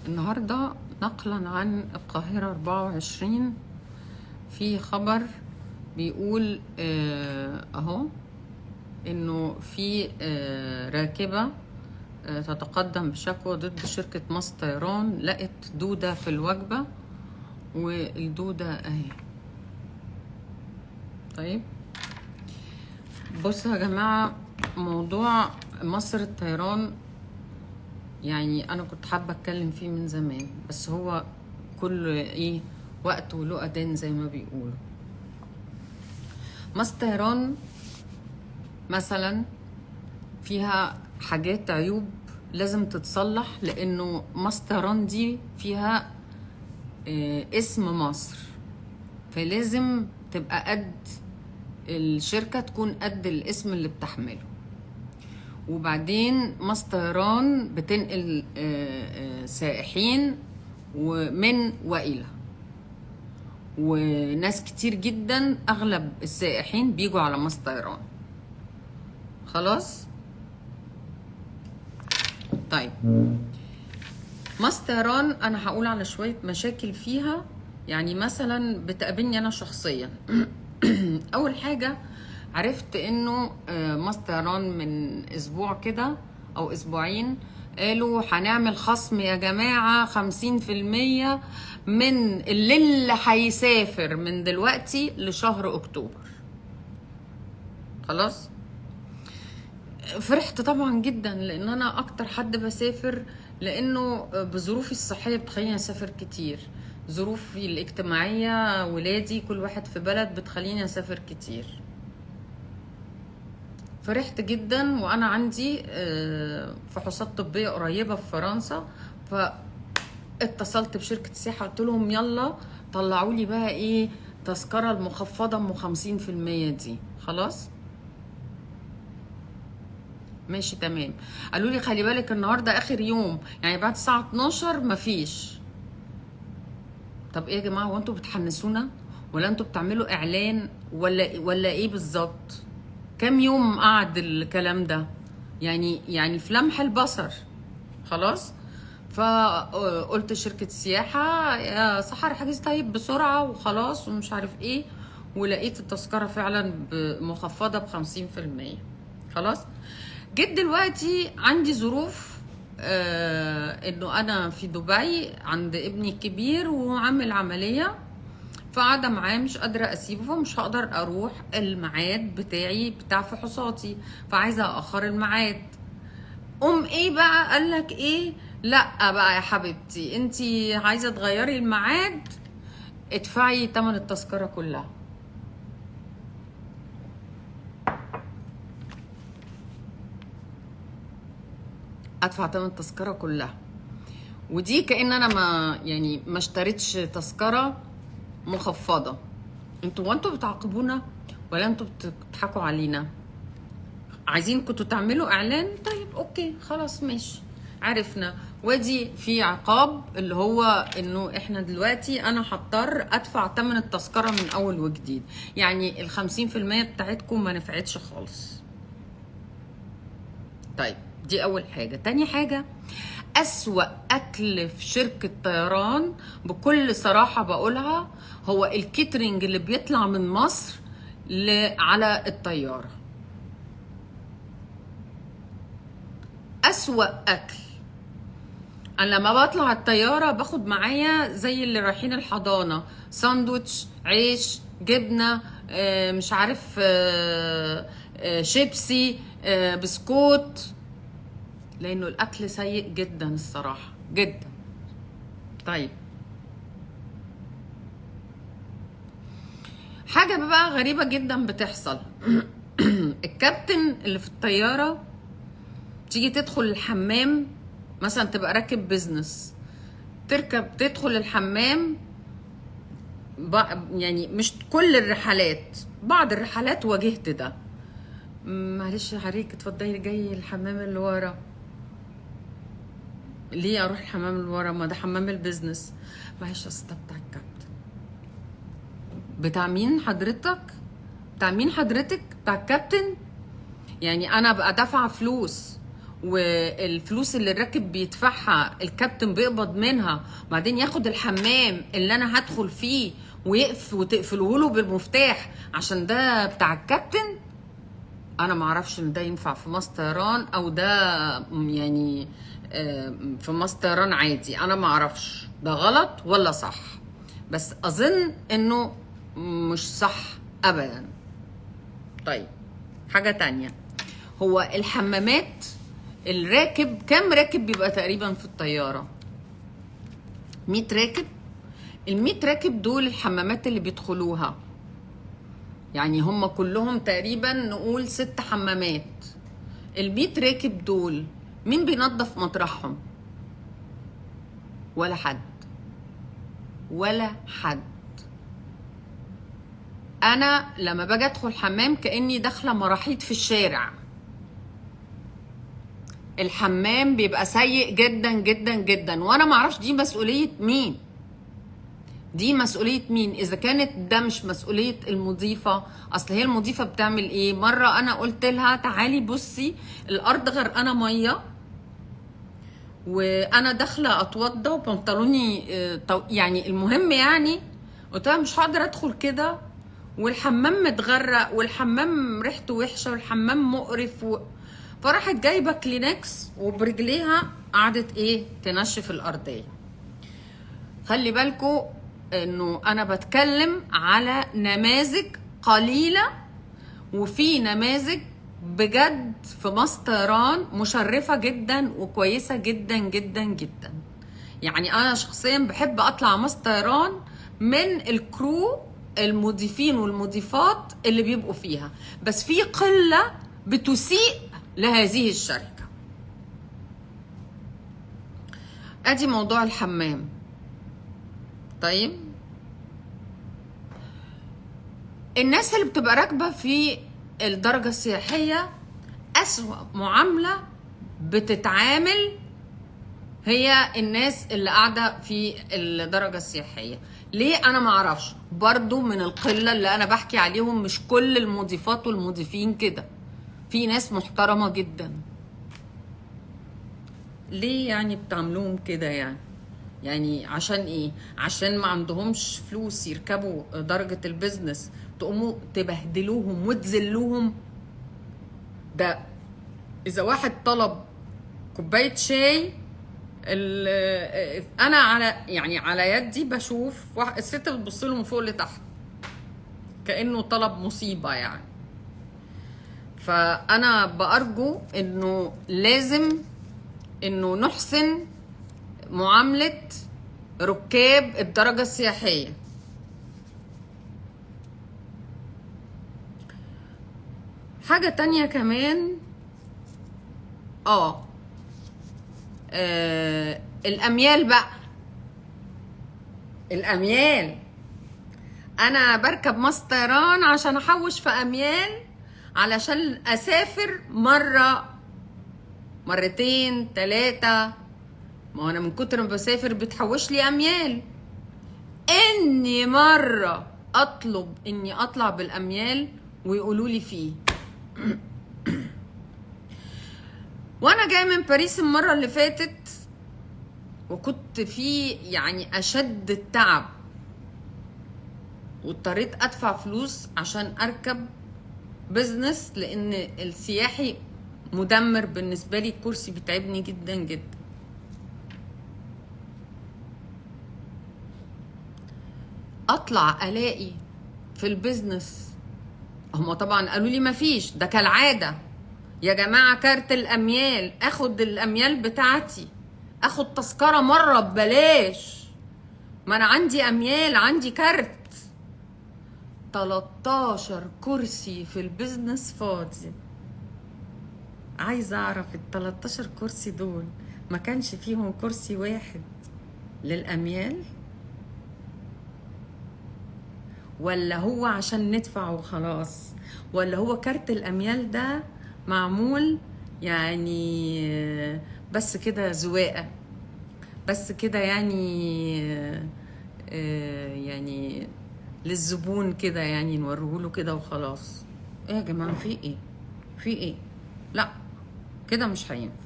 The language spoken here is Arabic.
النهاردة نقلا عن القاهرة 24 في خبر بيقول اهو انه في راكبة تتقدم بشكوى ضد شركة مصر طيران، لقت دودة في الوجبة والدودة اهي. طيب بصوا يا جماعة، موضوع مصر الطيران يعني انا كنت حابة اتكلم فيه من زمان، بس هو كل ايه وقت وله اذان زي ما بيقولوا. مصر طيران مثلا فيها حاجات عيوب لازم تتصلح، لانه مصر طيران دي فيها اسم مصر، فلازم تبقى قد الشركة، تكون قد الاسم اللي بتحمله. وبعدين مصر طيران بتنقل سائحين ومن وإلى، وناس كتير جدا، اغلب السائحين بيجوا على مصر طيران. خلاص طيب، مصر طيران انا هقول على شوية مشاكل فيها، يعني مثلا بتقابلني انا شخصيا. اول حاجة عرفت انه مصر طيران من اسبوع كده او اسبوعين قالوا هنعمل خصم يا جماعة 50% من اللي هيسافر من دلوقتي لشهر اكتوبر. خلاص فرحت طبعا جدا، لان انا اكتر حد بسافر، لانه بظروفي الصحية بتخليني اسافر كتير، ظروفي الاجتماعية ولادي كل واحد في بلد بتخليني اسافر كتير. فرحت جدا، وانا عندي فحوصات طبية قريبة في فرنسا، فاتصلت بشركة السياحة قلت لهم يلا طلعوا لي بقى ايه تذكرة المخفضة ام 50% دي. خلاص ماشي تمام. قالوا لي خلي بالك النهارده اخر يوم، يعني بعد الساعه 12 مفيش. طب ايه يا جماعه، هو انتوا بتحنسونا ولا انتوا بتعملوا اعلان ولا ايه بالظبط؟ كام يوم قعد الكلام ده؟ يعني في لمح البصر. خلاص فقلت شركة سياحة يا سحر حجز طيب بسرعة وخلاص ومش عارف ايه، ولقيت التذكرة فعلا مخفضة ب50%. خلاص جيت دلوقتي عندي ظروف، انه انا في دبي عند ابني الكبير وعامل عملية، فقاعدة معاه مش قادرة اسيبه، فمش هقدر اروح الميعاد بتاعي بتاع فحوصاتي، فعايزة اخر الميعاد. ايه بقى قالك ايه؟ لا بقى يا حبيبتي، انتي عايزة تغيري الميعاد، ادفعي تمن التذكرة كلها. ادفع تمن التذكرة كلها، ودي كأن انا ما اشتريتش تذكرة مخفضة. انتوا بتعاقبونا ولا انتوا بتضحكوا علينا؟ عايزين كنتوا تعملوا اعلان؟ طيب اوكي خلاص ماشي، عرفنا. وادي في عقاب اللي هو انه احنا دلوقتي انا هضطر ادفع تمن التذكرة من اول وجديد، يعني 50% بتاعتكم ما نفعتش خالص. طيب دي اول حاجة. تاني حاجة، أسوأ أكل في شركة طيران بكل صراحة بقولها هو الكيترينج اللي بيطلع من مصر على الطيارة. أسوأ أكل. أنا لما بطلع الطيارة باخد معايا زي اللي رايحين الحضانة، ساندوتش، عيش، جبنة، مش عارف، شيبسي، بسكوت، لأنه الأكل سيء جدا الصراحة جدا. طيب حاجة بقى غريبة جدا بتحصل. الكابتن اللي في الطيارة تيجي تدخل الحمام، مثلا تبقى راكب بيزنس، تدخل الحمام، يعني مش كل الرحلات، بعض الرحلات واجهت ده. معلش يا حريك اتفضلي جاي الحمام اللي ورا. ليه اروح الحمام اللي ورا؟ ما ده حمام البيزنس. معلش اصل ده بتاع الكابتن. بتاع مين حضرتك؟ بتاع مين حضرتك؟ بتاع الكابتن؟ يعني انا بقى دافعه فلوس والفلوس اللي الراكب بيدفعها الكابتن بيقبض منها، وبعدين ياخد الحمام اللي انا هدخل فيه وتقفلوه له بالمفتاح عشان ده بتاع الكابتن. انا معرفش ان ده ينفع في مصر طيران او ده يعني في مصر طيران عادي. انا معرفش ده غلط ولا صح، بس اظن انه مش صح ابدا. طيب حاجة تانية، هو الحمامات الراكب كام راكب بيبقى تقريبا في الطيارة؟ 100 راكب. ال100 راكب دول الحمامات اللي بيدخلوها يعني هم كلهم تقريبا نقول 6 حمامات. ال100 راكب دول مين بينظف مطرحهم؟ ولا حد، ولا حد. انا لما باجي ادخل حمام كاني داخله مراحيض في الشارع. الحمام بيبقى سيء جدا جدا جدا، وانا معرفش دي مسؤوليه مين. دي مسؤوليه مين؟ اذا كانت ده مش مسؤوليه المضيفه. اصل هي المضيفه بتعمل ايه؟ مره انا قلت لها تعالي بصي الارض غرقانه ميه وانا داخله اتوضى وبنطلوني يعني المهم يعني قلت لها مش هقدر ادخل كده والحمام متغرق والحمام ريحته وحشه والحمام مقرف فراحت جايبه كلينكس وبرجليها قعدت ايه تنشف الارضيه. خلي بالكوا انه انا بتكلم على نماذج قليله، وفي نماذج بجد في مصر طيران مشرفه جدا وكويسه جدا جدا جدا. يعني انا شخصيا بحب اطلع مصر طيران من الكرو المضيفين والمضيفات اللي بيبقوا فيها، بس في قله بتسيء لهذه الشركه. ادي موضوع الحمام. طيب الناس اللي بتبقى راكبه في الدرجه السياحيه اسوأ معامله بتتعامل هي الناس اللي قاعده في الدرجه السياحيه. ليه؟ انا ما اعرفش، برضو من القله اللي انا بحكي عليهم. مش كل المضيفات والمضيفين كده، في ناس محترمه جدا. ليه يعني بتعملوهم كده يعني عشان ايه؟ عشان ما عندهمش فلوس يركبوا درجه البيزنس تقوموا تبهدلوهم وتذلوهم؟ ده اذا واحد طلب كوبايه شاي انا على يدي بشوف الست بتبص له من فوق لتحت كانه طلب مصيبه يعني. فانا بارجو انه لازم انه نحسن معامله ركاب الدرجه السياحيه. حاجه تانية كمان الاميال بقى. الاميال انا بركب مصر طيران عشان احوش في اميال علشان اسافر مره مرتين 3. ما انا من كتر ما بسافر بتحوش لي اميال. اني مره اطلب اني اطلع بالاميال ويقولوا لي فيه. وانا جاي من باريس المره اللي فاتت وكنت في يعني اشد التعب واضطريت ادفع فلوس عشان اركب بزنس لان السياحي مدمر بالنسبه لي. الكرسي بيتعبني جدا جدا. اطلع الاقي في البزنس هما طبعا قالوا لي مفيش، ده كالعاده يا جماعه كارت الاميال. اخد الاميال بتاعتي، اخد تذكره مره ببلاش، ما انا عندي اميال عندي كارت. 13 كرسي في البيزنس فاضي. عايزه اعرف ال13 كرسي دول ما كانش فيهم كرسي واحد للاميال، ولا هو عشان ندفع وخلاص، ولا هو كارت الاميال ده معمول يعني بس كده زواقه، بس كده يعني للزبون كده يعني نوريهوله كده وخلاص. ايه يا جماعه في ايه؟ في ايه؟ لا كده مش هينفع.